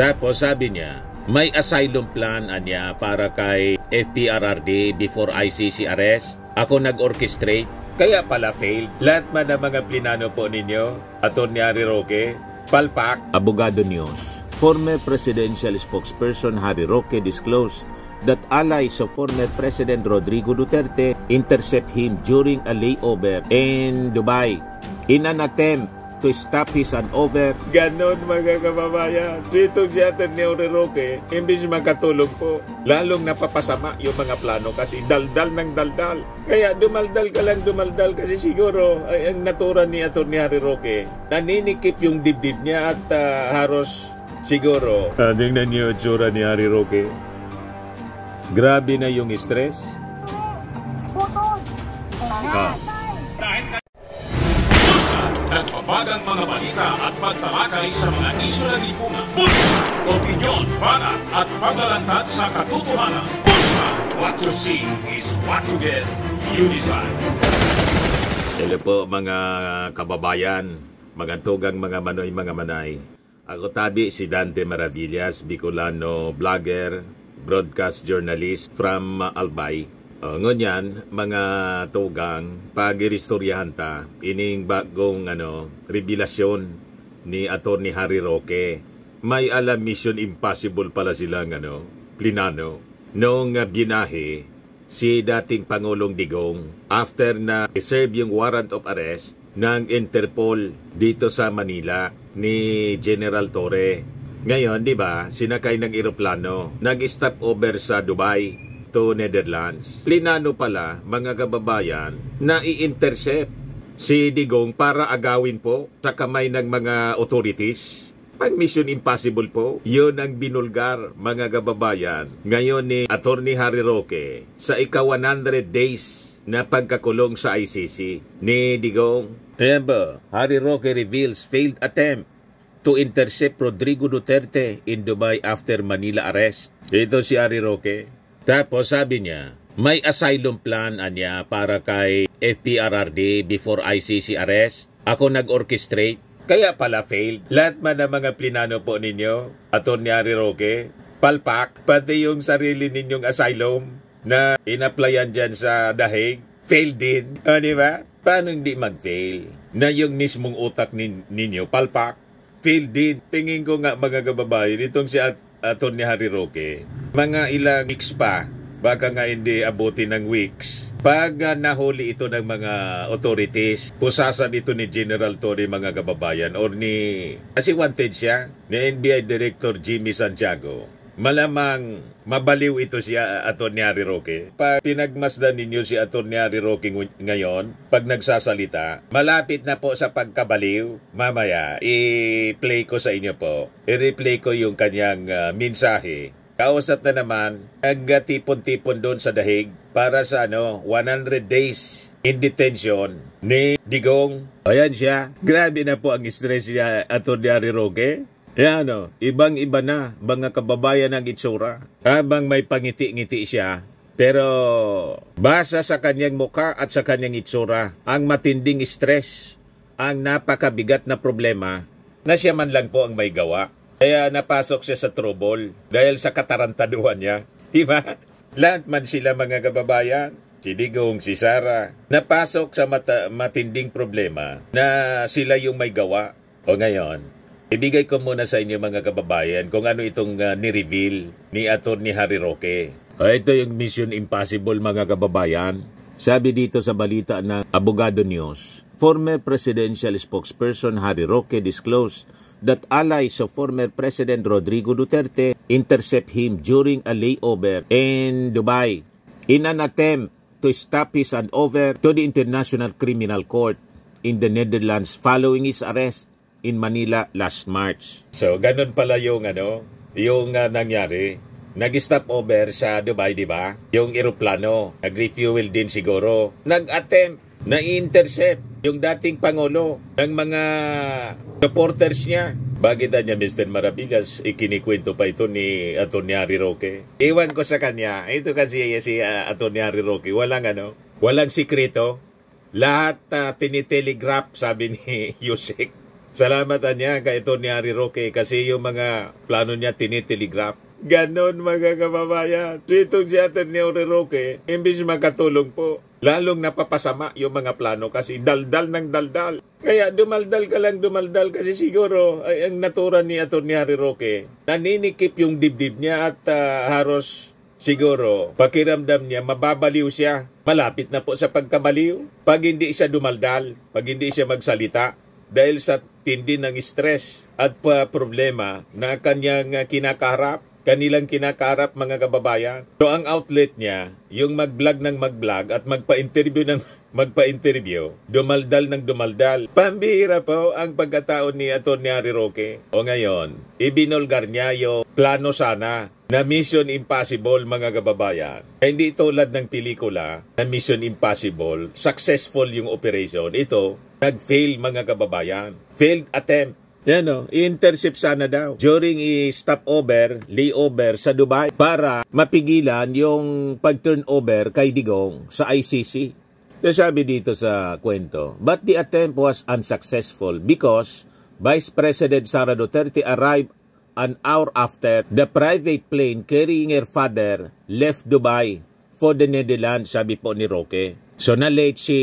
Tapos sabi niya, may asylum plan niya para kay FPRRD before ICC arrest. Ako nag-orchestrate, kaya pala failed. Lahat man ng mga plinano po ninyo, Atty. Harry Roque, palpak. Abogado News. Former presidential spokesperson Harry Roque disclosed that allies of former President Rodrigo Duterte intercept him during a layover in Dubai in an attempt to stop his handover. Ganon mga kababayan. Dito si Atty. Harry Roque, imbis makatulong po, lalong napapasama yung mga plano kasi daldal ng daldal. Kaya dumaldal ka lang dumaldal kasi siguro ay, ang natura ni Atty. Harry Roque, naninikip yung dibdib niya at haros siguro. Tingnan niyo yung tsura ni Harry Roque. Grabe na yung stress. Nagbabagang mga balita at pagtalakay sa mga isyu ng lipunan. Bulsa! Opinyon, banat at paglalantad sa katotohanan. Bulsa! What you see is what you get. You decide. Hello po mga kababayan, magantugang mga manoy, mga manay. Ako tabi si Dante Maravillas, Bicolano vlogger, broadcast journalist from Albay. Ngunyan, mga tugang, pag-iristoryahan ta, ining bagong revelasyon ni Atty. Harry Roque. May alam mission impossible pala silang plinano. Noong binahe, si dating Pangulong Digong, after na serve yung warrant of arrest ng Interpol dito sa Manila ni General Torre. Ngayon, di ba, sinakay ng eroplano, nag-stop over sa Dubai to Netherlands. Plinano pala, mga kababayan, na i-intercept si Digong para agawin po sa kamay ng mga authorities. Pag mission impossible po, yun ang binulgar, mga kababayan. Ngayon ni Atty. Harry Roque, sa ika-100 days na pagkakulong sa ICC ni Digong. Ayan ba, Harry Roque reveals failed attempt to intercept Rodrigo Duterte in Dubai after Manila arrest. Ito si Harry Roque. Tapos sabi niya, may asylum plan niya para kay FPRRD before ICC arrest. Ako nag-orchestrate, kaya pala failed. Lahat man ng mga plinano po ninyo, Atty. Harry Roque, palpak, pati yung sarili ninyong asylum na in-applyan dyan sa dahig, failed din. Di ba? Paano hindi mag-fail? Na yung mismong utak ninyo, palpak, failed din. Tingin ko nga mga kababayan, itong si Atty. Harry Roque, mga ilang weeks pa, baka nga hindi abuti ng weeks. Pag nahuli ito ng mga authorities, pusasan ito ni General Torre, mga kababayan, or ni, kasi wanted siya, ni NBI Director Jimmy Santiago, malamang mabaliw ito si Atty. Harry Roque. Pag pinagmasdan ninyo si Atty. Harry Roque ngayon, pag nagsasalita, malapit na po sa pagkabaliw. Mamaya, i-play ko sa inyo po. I-replay ko yung kanyang mensahe. Kausap na naman, nagtipon-tipon doon sa dahig para sa 100 days in detention ni Digong. Ayan siya. Grabe na po ang stress niya, Atty. Harry Roque. Yan ibang-iba na mga kababayan ng itsura. Habang may pangiti-ngiti siya, pero basa sa kanyang mukha at sa kanyang itsura, ang matinding stress, ang napakabigat na problema na siya man lang po ang may gawa. Kaya napasok siya sa trouble dahil sa katarantaduhan niya. Diba? Lahat man sila mga kababayan, si Digong, si Sara, napasok sa matinding problema na sila yung may gawa. O ngayon, ibigay ko muna sa inyo mga kababayan kung ano itong ni-reveal ni Atty. Harry Roque. Ito yung mission impossible mga kababayan. Sabi dito sa balita ng Abogado News, former presidential spokesperson Harry Roque disclosed that allies of former President Rodrigo Duterte intercept him during a layover in Dubai in an attempt to stop his handover to the International Criminal Court in the Netherlands following his arrest in Manila last March. So, ganun pala yung nangyari. Nag-stop over sa Dubai, di ba? Yung eroplano, nag-refuel din siguro. Nag-attempt na intercept yung dating Pangulo ng mga supporters niya. Bakit niya, Mr. Maravillas, ikinikwento pa ito ni Atty. Harry Roque? Iwan ko sa kanya. Ito kasi si Atty. Harry Roque. Walang sikreto. Lahat tinitelegraph, sabi ni Yusek. Salamat niya kay ito ni Harry Roque kasi yung mga plano niya tinitelegraph. Ganon mga kababayan. So itong si Atty. Harry Roque, imbis makatulong po, lalong napapasama yung mga plano kasi daldal ng daldal. Kaya dumaldal ka lang dumaldal kasi siguro ay ang natura ni Atty. Harry Roque, naninikip yung dibdib niya at haros siguro pakiramdam niya mababaliw siya. Malapit na po sa pagkabaliw. Pag hindi siya dumaldal, pag hindi siya magsalita, dahil sa tindi ng stress at problema na kanyang kinakaharap, kanilang kinakaharap mga kababayan. So ang outlet niya, yung mag-vlog ng mag-vlog at magpa-interview ng magpa-interview, dumaldal ng dumaldal. Pambihira po ang pagkataon ni Atty. Harry Roque. O ngayon, ibinulgar niya yung plano sana na Mission Impossible mga kababayan. Hindi tulad ng pelikula na Mission Impossible, successful yung operation. Ito, nag-fail mga kababayan. Failed attempt. Yan o, i-intercept sana daw during i-stopover, layover sa Dubai para mapigilan yung pag-turnover kay Digong sa ICC. So sabi dito sa kwento, but the attempt was unsuccessful because Vice President Sara Duterte arrived an hour after the private plane carrying her father left Dubai for the Netherlands, sabi po ni Roque. So na-late si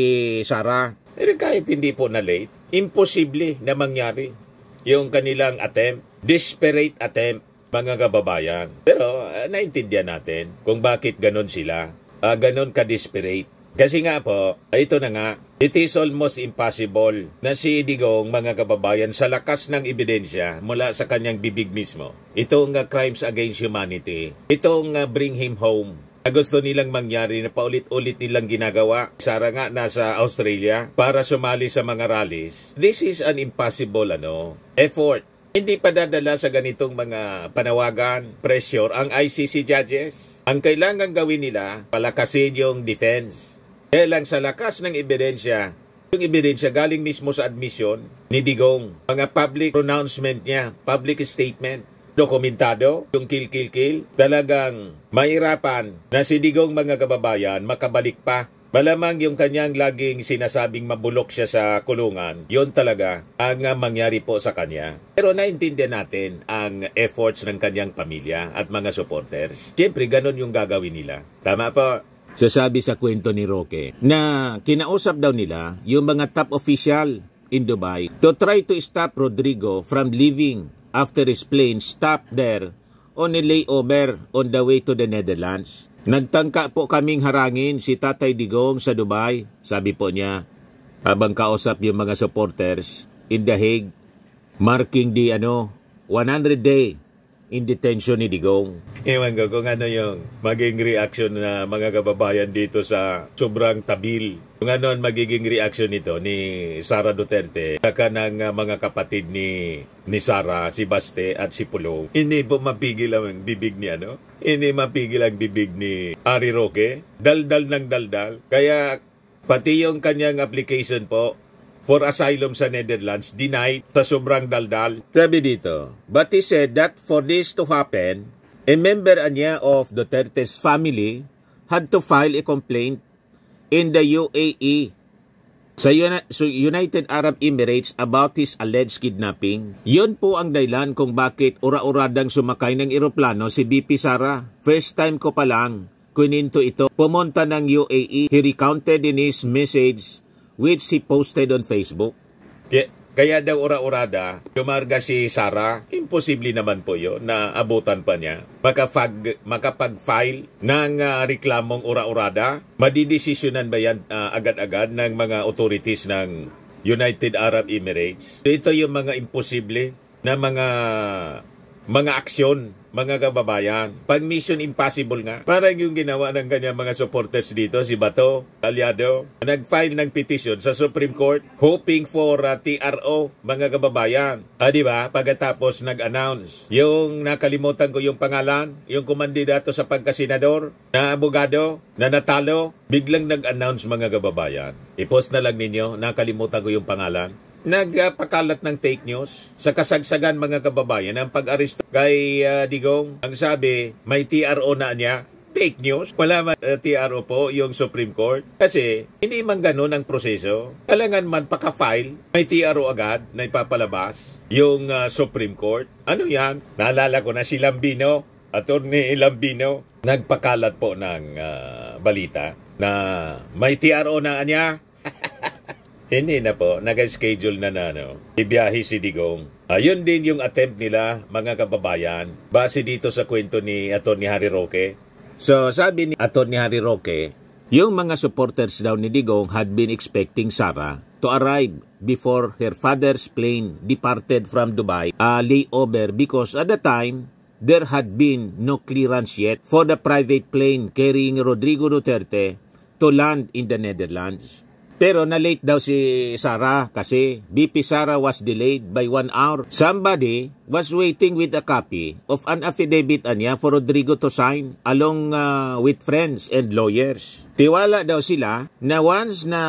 Sara. Pero kahit hindi po na-late, imposible na mangyari yung kanilang attempt, desperate attempt, mga kababayan. Pero naintindihan natin kung bakit ganon sila, ganon ka-desperate. Kasi nga po, ito na nga, it is almost impossible na si Digong, mga kababayan, sa lakas ng ebidensya mula sa kanyang bibig mismo, itong crimes against humanity, itong bring him home, gusto nilang mangyari na paulit-ulit nilang ginagawa. Sara nga nasa Australia para sumali sa mga rallies. This is an impossible effort. Hindi pa dadala sa ganitong mga panawagan, pressure ang ICC judges. Ang kailangan gawin nila, palakasin yung defense. Kaya lang sa lakas ng ebidensya, yung ebidensya galing mismo sa admission ni Digong, mga public pronouncement niya, public statement, dokumentado, yung kill, talagang mahirapan na si Digong, mga kababayan, makabalik pa. Malamang yung kanyang laging sinasabing mabulok siya sa kulungan, yun talaga ang mangyari po sa kanya. Pero naintindihan natin ang efforts ng kanyang pamilya at mga supporters. Siyempre, ganun yung gagawin nila. Tama po. So sabi sa kwento ni Roque na kinausap daw nila yung mga top official in Dubai to try to stop Rodrigo from leaving after his plane stopped there on a layover on the way to the Netherlands. Nagtangka po kaming harangin si Tatay Digong sa Dubai, sabi po niya, habang kausap yung mga supporters in The Hague, marking the 100 day in detention ni Digong. Ewan ko kung ano yung magiging reaction na mga kababayan dito sa sobrang tabil. Kung ano ang magiging reaction nito ni Sara Duterte, saka ng mga kapatid ni Sara, si Baste at si Pulong. Hindi po mapigil ang bibig ni Hindi mapigil ang bibig ni Harry Roque. Daldal ng daldal. Kaya pati yung kanyang application po for asylum sa Netherlands, denied sa sobrang daldal. Sabi dito, but he said that for this to happen, a member niya of Duterte's family had to file a complaint in the UAE sa United Arab Emirates about his alleged kidnapping. Yun po ang dahilan kung bakit ura-uradang sumakay ng eroplano si BP Sara. First time ko pa lang kuninto ito. Pumunta ng UAE. He recounted in his message which he posted on Facebook. Kaya daw ura-urada, dumarga si Sara, imposible naman po yun na abutan pa niya. Makapag-file ng reklamong ura-urada, madidesisyonan ba yan agad-agad ng mga authorities ng United Arab Emirates? Ito yung mga imposible na mga aksyon, mga kababayan. Pag Mission Impossible nga, parang yung ginawa ng kanyang mga supporters dito, si Bato, Aliado, nag-file ng petition sa Supreme Court, hoping for TRO, mga kababayan. Diba? Pagkatapos nag-announce, yung nakalimutan ko yung pangalan, yung kumandidato sa pagkasenador, na abogado, na natalo, biglang nag-announce, mga kababayan. I-post na lang ninyo, nakalimutan ko yung pangalan. Nagpakalat ng fake news sa kasagsagan, mga kababayan, ang pag-aresto kay Digong. Ang sabi, may TRO na niya. fake news. Wala man TRO po yung Supreme Court. Kasi hindi man ganun ang proseso. Kailangan man paka-file, may TRO agad na ipapalabas yung Supreme Court. Ano yan? Naalala ko na si Lambino, Attorney Lambino, nagpakalat po ng balita na may TRO na niya. Hindi na po, nag-schedule na ibiyahe si Digong. Yun din yung attempt nila, mga kababayan, base dito sa kwento ni Atty. Harry Roque. So, sabi ni Atty. Harry Roque, yung mga supporters daw ni Digong had been expecting Sara to arrive before her father's plane departed from Dubai, layover, because at the time, there had been no clearance yet for the private plane carrying Rodrigo Duterte to land in the Netherlands. Pero na-late daw si Sara kasi BP Sara was delayed by 1 hour. Somebody was waiting with a copy of an affidavit niya for Rodrigo to sign along with friends and lawyers. Tiwala daw sila na once na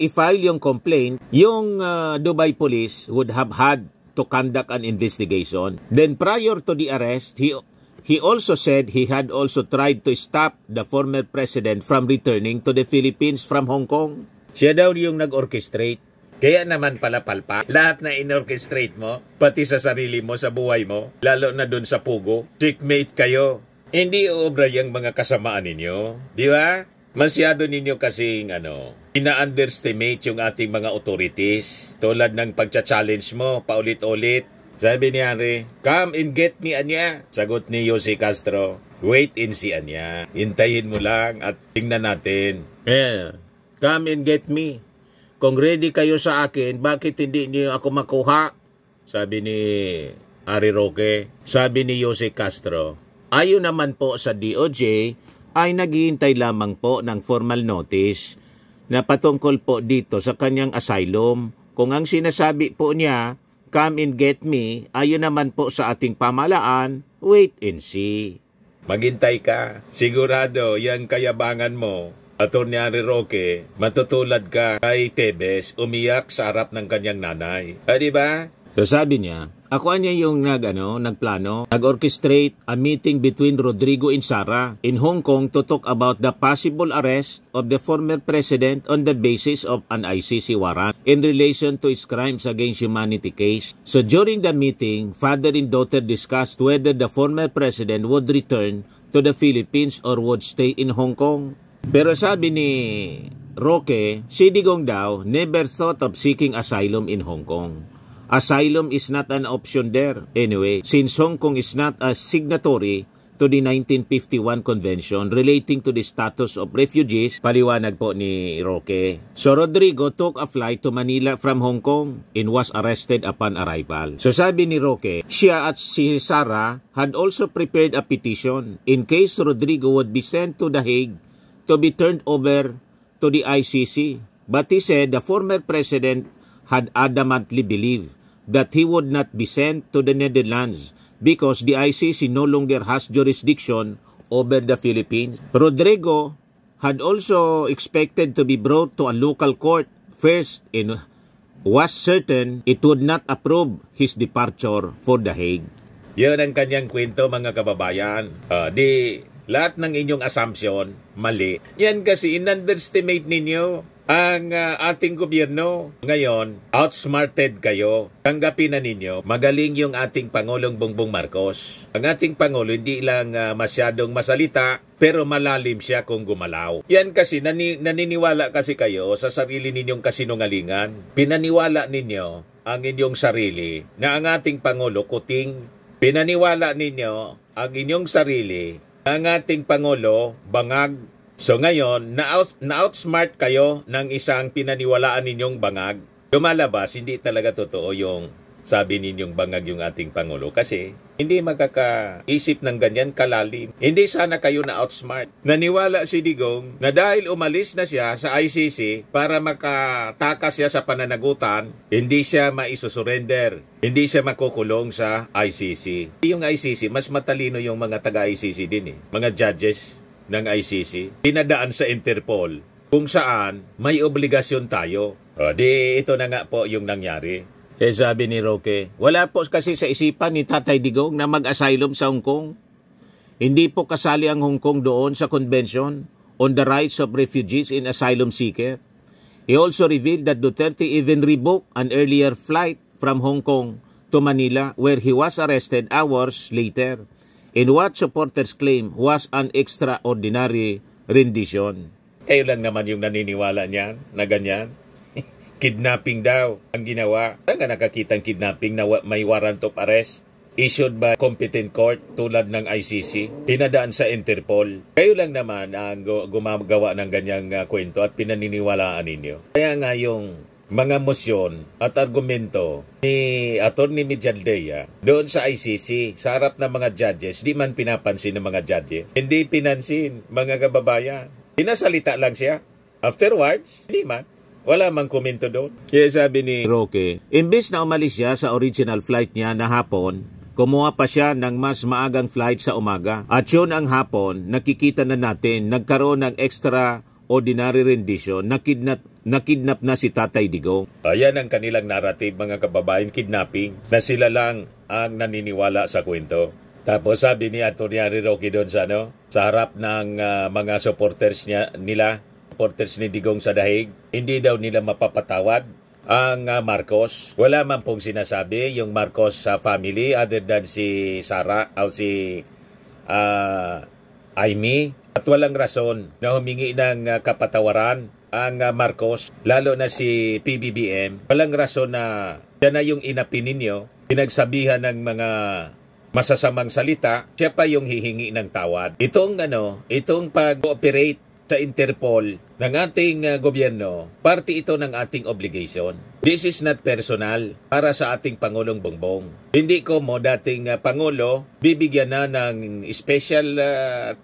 i-file yung complaint, yung Dubai police would have had to conduct an investigation. Then prior to the arrest, he also said he had also tried to stop the former president from returning to the Philippines from Hong Kong. Siya daw yung nag-orchestrate. Kaya naman pala palpa, lahat na in-orchestrate mo, pati sa sarili mo, sa buhay mo, lalo na dun sa pugo, checkmate kayo. Hindi obra yung mga kasamaan ninyo. Di ba? Masyado ninyo kasing ina-underestimate yung ating mga authorities. Tulad ng pagcha-challenge mo, paulit-ulit. Sabi ni Harry, come and get me, Anya. Sagot ni Jose Castro, wait and see, Anya. Hintayin mo lang at tingnan natin. Come and get me. Kung ready kayo sa akin, bakit hindi niyo ako makuha? Sabi ni Harry Roque. Sabi ni Jose Castro, ayon naman po sa DOJ, ay naghihintay lamang po ng formal notice na patungkol po dito sa kanyang asylum. Kung ang sinasabi po niya, come and get me, ayon naman po sa ating pamalaan, wait and see. Maghintay ka. Sigurado, yan kayabangan mo. Atty. Harry Roque, matutulad ka kay Tebes, umiyak sa harap ng kanyang nanay. Diba? So sabi niya, ako niya yung nagplano, nag-orchestrate a meeting between Rodrigo and Sara in Hong Kong to talk about the possible arrest of the former president on the basis of an ICC warrant in relation to his crimes against humanity case. So during the meeting, father and daughter discussed whether the former president would return to the Philippines or would stay in Hong Kong. Pero sabi ni Roque, si Digong daw never thought of seeking asylum in Hong Kong. Asylum is not an option there anyway, since Hong Kong is not a signatory to the 1951 Convention relating to the status of refugees. Paliwanag po ni Roque. So Rodrigo took a flight to Manila from Hong Kong and was arrested upon arrival. So sabi ni Roque, siya at si Sara had also prepared a petition in case Rodrigo would be sent to The Hague to be turned over to the ICC. But he said the former president had adamantly believed that he would not be sent to the Netherlands because the ICC no longer has jurisdiction over the Philippines. Rodrigo had also expected to be brought to a local court first and was certain it would not approve his departure for The Hague. Yan ang kanyang kwento, mga kababayan. Lahat ng inyong assumption, mali. Yan kasi in-underestimate ninyo ang ating gobyerno. Ngayon, outsmarted kayo. Tanggapin na ninyo, magaling yung ating Pangulong Bongbong Marcos. Ang ating Pangulo hindi lang masyadong masalita, pero malalim siya kung gumalaw. Yan kasi, naniniwala kasi kayo sa sarili ninyong kasinungalingan. Pinaniwala ninyo ang inyong sarili na ang ating Pangulo kuting. Pinaniwala ninyo ang inyong sarili ang ating Pangulo, bangag. So ngayon, na-outsmart kayo ng isang pinaniwalaan ninyong bangag. Lumalabas, hindi talaga totoo yung sabi ninyong bangag yung ating Pangulo. Kasi hindi magkakaisip ng ganyan kalalim. Hindi sana kayo na-outsmart. Naniwala si Digong na dahil umalis na siya sa ICC para makatakas siya sa pananagutan, hindi siya maisusurrender. Hindi siya makukulong sa ICC. Yung ICC, mas matalino yung mga taga-ICC din mga judges ng ICC. Dinadaan sa Interpol kung saan may obligasyon tayo. Ito na nga po yung nangyari. Sabi ni Roque, wala po kasi sa isipan ni Tatay Digong na mag-asylum sa Hong Kong. Hindi po kasali ang Hong Kong doon sa Convention on the Rights of Refugees and Asylum Seeker. He also revealed that Duterte even revoked an earlier flight from Hong Kong to Manila where he was arrested hours later in what supporters claim was an extraordinary rendition. Kayo lang naman yung naniniwala niyan na ganyan. Kidnapping daw ang ginawa. Saan ka nakakitang kidnapping na may warrant of arrest? Issued by competent court tulad ng ICC, pinadaan sa Interpol. Kayo lang naman ang gumagawa ng ganyang kwento at pinaniniwalaan ninyo. Kaya nga yung mga motion at argumento ni Atty. Mijaldea doon sa ICC, sa harap ng mga judges, di man pinapansin ng mga judges. Hindi pinansin, mga kababayan. Pinasalita lang siya. Afterwards, hindi man. Wala mang komento doon. Kaya sabi ni Roque, imbes na umalis siya sa original flight niya na hapon, kumuha pa siya ng mas maagang flight sa umaga. At yun ang hapon, nakikita na natin, nagkaroon ng extraordinary rendition, nakidnap na si Tatay Digong. Ayan ang kanilang narrative, mga kababayan, kidnapping, na sila lang ang naniniwala sa kwento. Tapos sabi ni Atty. Roque doon sa harap ng mga supporters nila, supporters ni Digong sa Dahig, hindi daw nila mapapatawad ang Marcos. Wala man pong sinasabi yung Marcos sa family other than si Sara o si Aimee. At walang rason na humingi ng kapatawaran ang Marcos, lalo na si PBBM. Walang rason na yan na yung inapi ninyo, pinagsabihan ng mga masasamang salita, siya pa yung hihingi ng tawad. Itong pag-cooperate sa Interpol ng ating gobyerno, parte ito ng ating obligation. This is not personal para sa ating Pangulong Bongbong. Hindi ko dating Pangulo, bibigyan na ng special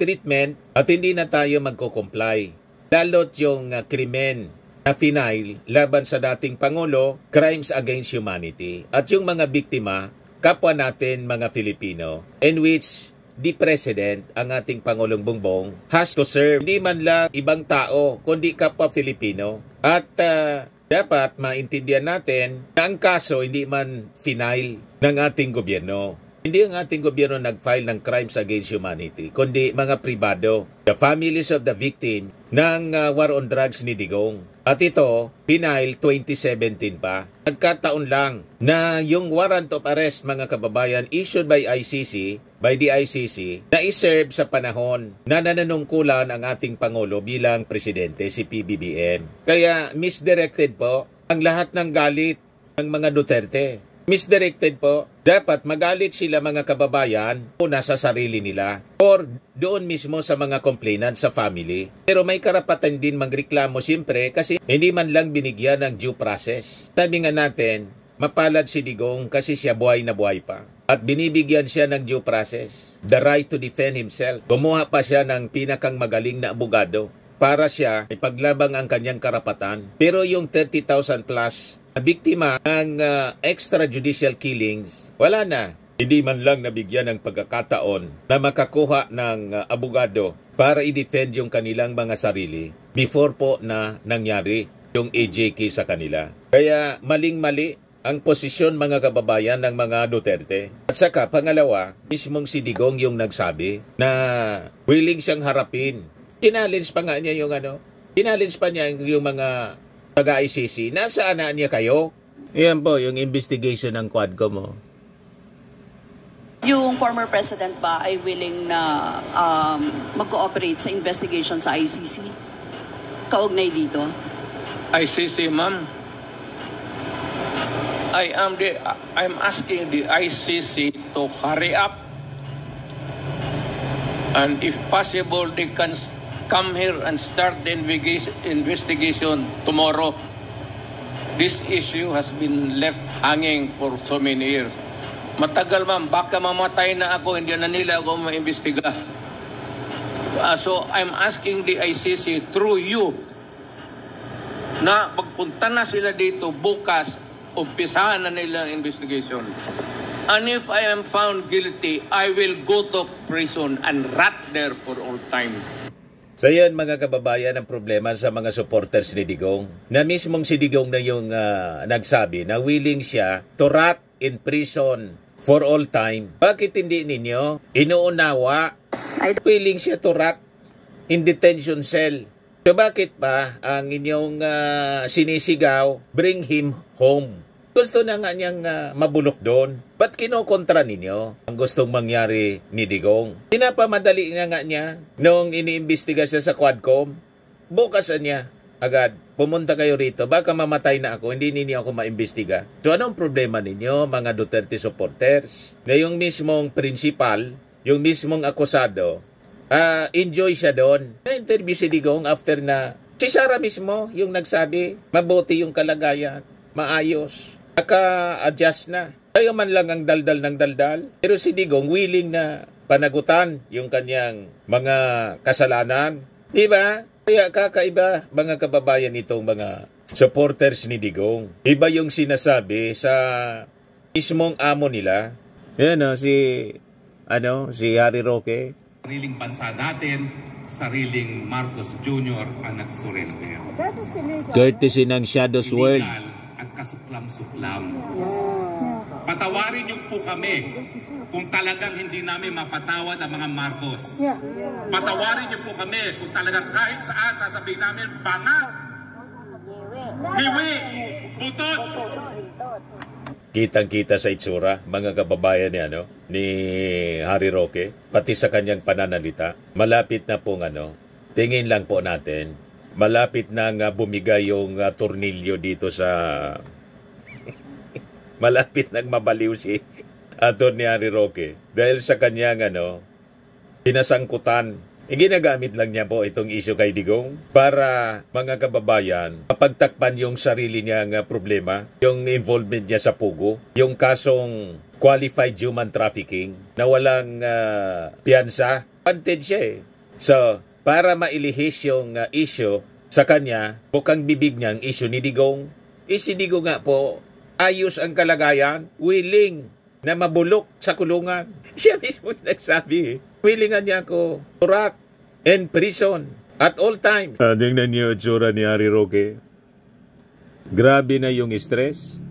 treatment at hindi na tayo magko-comply. Lalot yung krimen na final laban sa dating Pangulo, crimes against humanity. At yung mga biktima, kapwa natin mga Filipino, in which the President, ang ating Pangulong Bongbong, has to serve hindi man lang ibang tao, kundi kapwa Filipino. At dapat maintindihan natin na ang kaso hindi man final ng ating gobyerno. Hindi ang ating gobyerno nag-file ng crimes against humanity, kundi mga pribado, the families of the victim ng war on drugs ni Digong. At ito, final 2017 pa. Nagkataon lang na yung warrant of arrest, mga kababayan, issued by the ICC, na iserve sa panahon na nananungkulan ang ating Pangulo bilang presidente, si PBBM. Kaya misdirected po ang lahat ng galit ng mga Duterte. Misdirected po. Dapat magalit sila, mga kababayan, una sa sarili nila or doon mismo sa mga complainant sa family. Pero may karapatan din magreklamo siyempre kasi hindi man lang binigyan ng due process. Sabi nga natin, mapalad si Digong kasi siya buhay na buhay pa. At binibigyan siya ng due process. The right to defend himself. Kumuha pa siya ng pinakang magaling na abogado para siya ipaglabang ang kanyang karapatan. Pero yung 30,000 plus biktima ng extrajudicial killings, wala na. Hindi man lang nabigyan ng pagkakataon na makakuha ng abogado para i-defend yung kanilang mga sarili before po na nangyari yung AJK sa kanila. Kaya maling-mali ang posisyon, mga kababayan, ng mga Duterte. At saka, pangalawa, mismong si Digong yung nagsabi na willing siyang harapin. Challenge pa nga niya yung mga taga-ICC. Nasaan na niya kayo? Yan po, yung investigation ng Quadcom mo. Yung former president ba ay willing na mag-cooperate sa investigation sa ICC? Kaugnay dito? ICC, ma'am. I'm asking the ICC to hurry up. And if possible, they can come here and start the investigation tomorrow. This issue has been left hanging for so many years. Matagal, ma'am, baka mamatay na ako, hindi na nila ako maimbestiga. So I'm asking the ICC through you na pagpunta na sila dito bukas, umpisahan na nila ang investigation. And if I am found guilty, I will go to prison and rot there for all time. So yan, mga kababayan, ang problema sa mga supporters ni Digong, na mismong si Digong na yung nagsabi na willing siya to rot in prison for all time. Bakit hindi ninyo inuunawa Willing siya to rot in detention cell. So bakit ba ang inyong sinisigaw, bring him home? Gusto na nga niyang mabulok doon. Ba't kinokontra ninyo ang gustong mangyari ni Digong? Pinapamadali nga niya nung iniimbestiga siya sa Quadcom. Bukasan niya agad, pumunta kayo rito, baka mamatay na ako, hindi ninyo ako maimbestiga. So anong problema ninyo, mga Duterte supporters? Na yung mismong principal, yung mismong akusado, enjoy siya doon. Na-interview si Digong after na si Sara mismo yung nagsabi, mabuti yung kalagayan, maayos, naka-adjust na. Tayo man lang ang daldal ng daldal. Pero si Digong willing na panagutan yung kanyang mga kasalanan. Di ba? Kaya kakaiba mga kababayan itong mga supporters ni Digong. Iba yung sinasabi sa mismong amo nila. Yan si Harry Roque. Sariling bansa natin, sariling Marcos Jr. ang nagsurrender. Courtesy ng Shadows World. At kasuklam-suklam. Patawarin niyo po kami kung talagang hindi namin mapatawad ang mga Marcos. Patawarin niyo po kami kung talagang kahit saan sasabihin namin, banga, hiwi, butot. Kitang-kita sa itsura, mga kababayan ni Harry Roque, pati sa kanyang pananalita. Malapit na pong tingin lang po natin, malapit na bumigay yung tornilyo dito sa... malapit nang mabaliw si Atty. Harry Roque dahil sa kanyang pinasangkutan. Ginagamit lang niya po itong issue kay Digong para mga kababayan mapagtakpan yung sarili niyang problema, yung involvement niya sa Pugo, yung kasong qualified human trafficking na walang piyansa. Wanted siya eh. So, para mailihis yung issue sa kanya, bukang bibig niyang issue ni Digong. Si Digong nga po, ayos ang kalagayan, willing na mabulok sa kulungan. Siya mismo nagsabi, willingan niya ako to rot in prison at all times. Tingnan niyo yung tsura ni Harry Roque. Grabe na yung stress.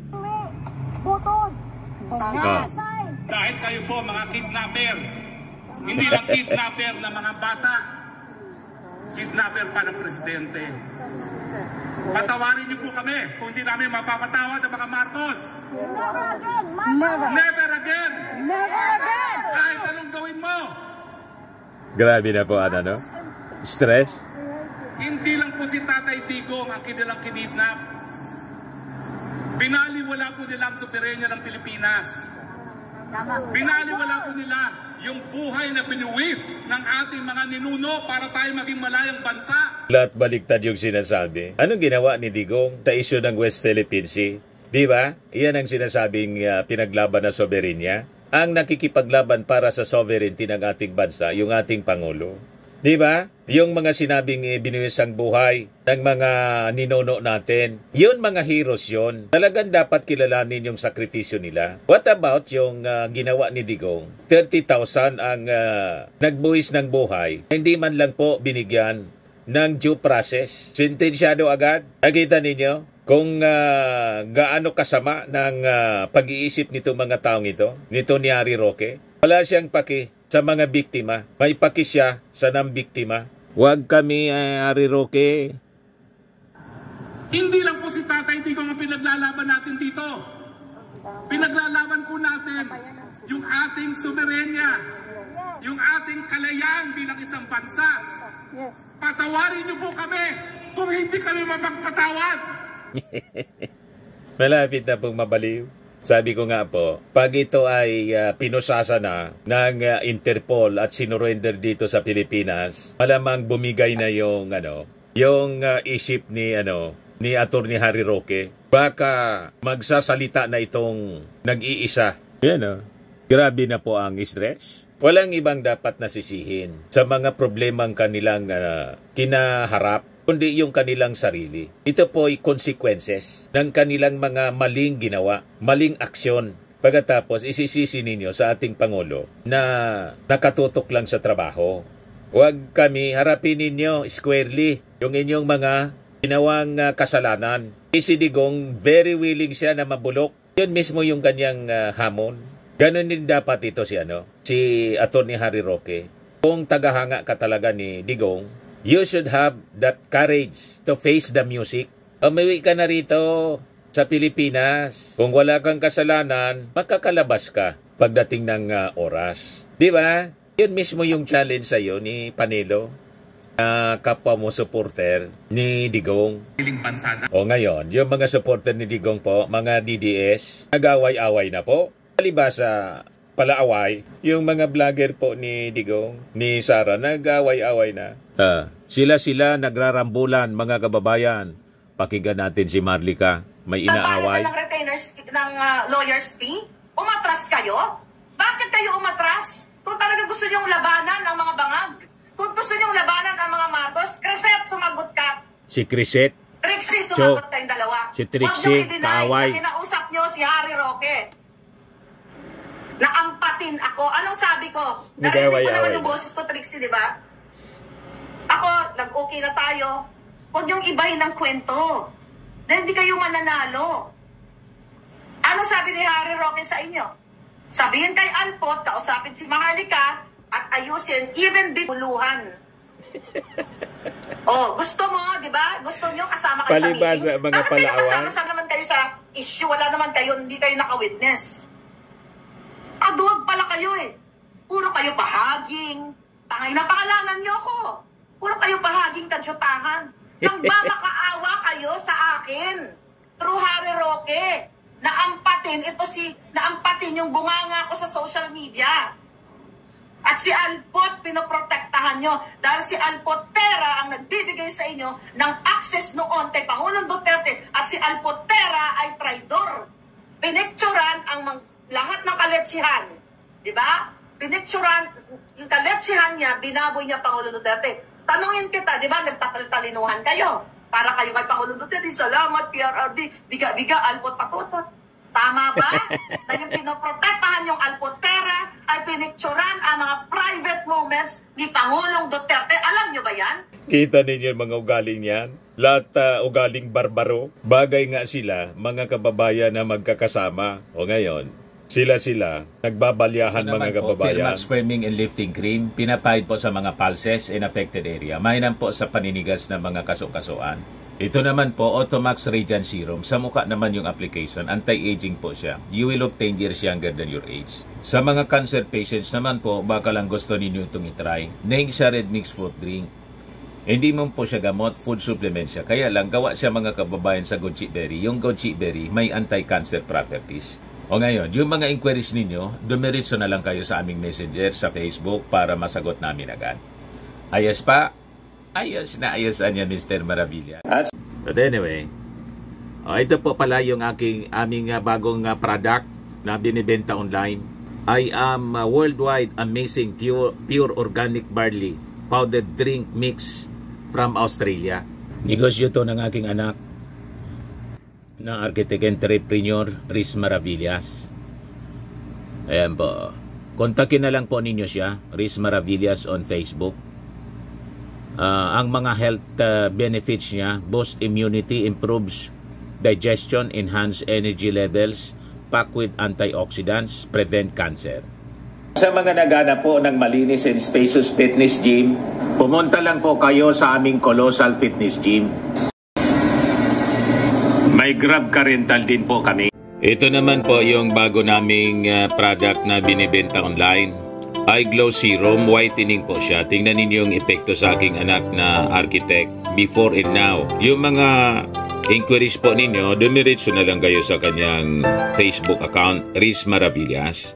Dahil kayo po mga kidnapper, hindi lang kidnapper na mga bata, kidnapper pa ng presidente. Patawarin niyo po kami kung hindi namin mapapatawad ang mga Marcos. Never again, Marcos! Never again! Never again! Kahit anong gawin mo. Grabe na po, stress. Hindi lang po si Tatay Digong ang kinilang kinidnap. Binaliwala po nila ang soberenya ng Pilipinas. Binaliwala po nila yung buhay na binuwis ng ating mga ninuno para tayo maging malayang bansa. Lahat baliktad yung sinasabi. Anong ginawa ni Digong sa issue ng West Philippine Sea? Di ba? Iyan ang sinasabing pinaglaban na soberenya. Ang nakikipaglaban para sa sovereignty ng ating bansa, yung ating Pangulo. Di ba? Yung mga sinabing binuwis ang buhay ng mga ninuno natin, yun mga heroes yun. Talagang dapat kilalanin yung sakripisyo nila. What about yung ginawa ni Digong? 30,000 ang nagbuwis ng buhay. Hindi man lang po binigyan ng due process. Sentensyado agad. Nakita ninyo kung gaano kasama ng pag-iisip nito mga taong ito, nito ni Harry Roque. Wala siyang paki sa mga biktima. May paki siya sa nambiktima. Huwag kami, Harry Roque. Hindi lang po si Tatay Digong ang pinaglalaban natin dito. Pinaglalaban po natin yung ating soberenya, yung ating kalayaan bilang isang bansa. Patawarin niyo po kami kung hindi kami mapagpatawad. Malapit na pong mabaliw. Sabi ko nga po, pag ito ay pinusasa na ng Interpol at sinurrender dito sa Pilipinas, malamang bumigay na yung isip ni Atty. Harry Roque. Baka magsasalita na itong nag-iisa. Yan grabe na po ang stress. Walang ibang dapat nasisihin sa mga problemang kanilang kinaharap, kundi yung kanilang sarili. Ito po ay consequences ng kanilang mga maling ginawa, maling aksyon. Pagkatapos, isisisi ninyo sa ating Pangulo na nakatutok lang sa trabaho. Huwag kami, harapin ninyo squarely yung inyong mga ginawang kasalanan. Si Digong, very willing siya na mabulok. Yun mismo yung kanyang hamon. Ganon din dapat ito si Atty. Harry Roque. Kung tagahanga ka talaga ni Digong, you should have that courage to face the music. Umuwi ka na rito sa Pilipinas. Kung wala kang kasalanan, makakalabas ka pagdating ng oras. Di ba? Yun mismo yung challenge sa'yo ni Panelo, kapwa mo supporter ni Digong. O ngayon, yung mga supporter ni Digong po, mga DDS, nag-away-away na po. Palibasa, palaaway, yung mga vlogger po ni Digong, ni Sara, nag-away-away na. Sila nagrarambulan, mga kababayan. Pakinggan natin si Marlica. May inaaway. Ng retainers ng lawyers fee? Umatras kayo? Bakit kayo umatras? Kung talaga gusto niyong labanan ang mga bangag, kung gusto niyong labanan ang mga matos, Crisette, sumagot ka. Si Crisette? Trixie, sumagot kayong dalawa. Si Trixie, kaaway. Na kinausap niyo si Harry Roque. Naampatin ako. Anong sabi ko? Narinig ko naman yung boses ko, Trixie, di ba? Ako, nag-okay na tayo. Huwag niyong ibahin ng kwento. Dahil hindi kayo mananalo. Ano sabi ni Harry Roque sa inyo? Sabihin kay Alpot, kausapin si Maharlika, at ayusin, even bibuluhan. Gusto mo, di ba? Gusto niyo kasama kayo sa meeting? Mga palaaway? Kasama naman kayo sa issue, wala naman kayo, hindi kayo naka-witness. Aduwag pala kayo eh. Puro kayo pahaging. Tangay na pangalanan niyo ako. Puro kayo pahaging kadyotahan. Nang makaawa kayo sa akin. Through Harry Roque. Naampatin yung bunganga ko sa social media. At si Alpot, pinoprotektahan nyo. Dahil si Alpot Tera ang nagbibigay sa inyo ng access noon kay Pangulong Duterte. At si Alpot Tera ay traidor. Pinicturan ang lahat ng kaletsihan. Diba? Pinicturan, yung kaletsihan niya, binaboy niya Pangulong Duterte. Tanungin kita, di ba, nagtalinuhan kayo. Para kayo kay Pangulong Duterte, salamat, PRRD, biga-biga, Alpot Patutot. Tama ba? Na yung pinoprotektahan yung Alpot Tera ay pinicturan ang mga private moments ni Pangulong Duterte. Alam nyo ba yan? Kita ninyo yung mga ugaling yan? Lahat ugaling barbaro. Bagay nga sila, mga kababayan na magkakasama. O ngayon, sila nagbabalyahan mga kababayan. Firmax Firming and Lifting Cream, pinapahid po sa mga pulses in affected area. Mainam po sa paninigas ng mga kaso-kasuan. Ito naman po, Automax Radiant Serum. Sa mukha naman yung application, anti-aging po siya. You will look 10 years younger than your age. Sa mga cancer patients naman po, baka lang gusto ninyo itong itry. Naing siya red mix fruit drink. Hindi mo po siya gamot, food supplement siya. Kaya lang, gawa siya mga kababayan sa goji berry. Yung goji berry, may anti-cancer properties. O ngayon, yung mga inquiries ninyo, dumiritso na lang kayo sa aming messenger sa Facebook para masagot namin agad. Ayos pa? Ayos na ayosan niya, Mr. Maravilla. But anyway, ito po pala yung aming bagong product na binibenta online. I am worldwide amazing pure organic barley powdered drink mix from Australia. Negosyo to ng aking anak na architect entrepreneur Riz Maravillas. Ayan po. Kontakin na lang po ninyo siya, Riz Maravillas on Facebook. Ang mga health benefits niya, boost immunity, improves digestion, enhance energy levels, packed with antioxidants, prevent cancer. Sa mga nagana po ng malinis and spacious fitness gym, pumunta lang po kayo sa aming Colossal Fitness Gym. May Grab Car Rental din po kami. Ito naman po yung bago naming product na binibenta online. Eye Glow Serum, whitening po siya. Tingnan ninyo yung epekto sa aking anak na architect before and now. Yung mga inquiries po ninyo, dumiretso na lang kayo sa kanyang Facebook account, Riz Maravillas.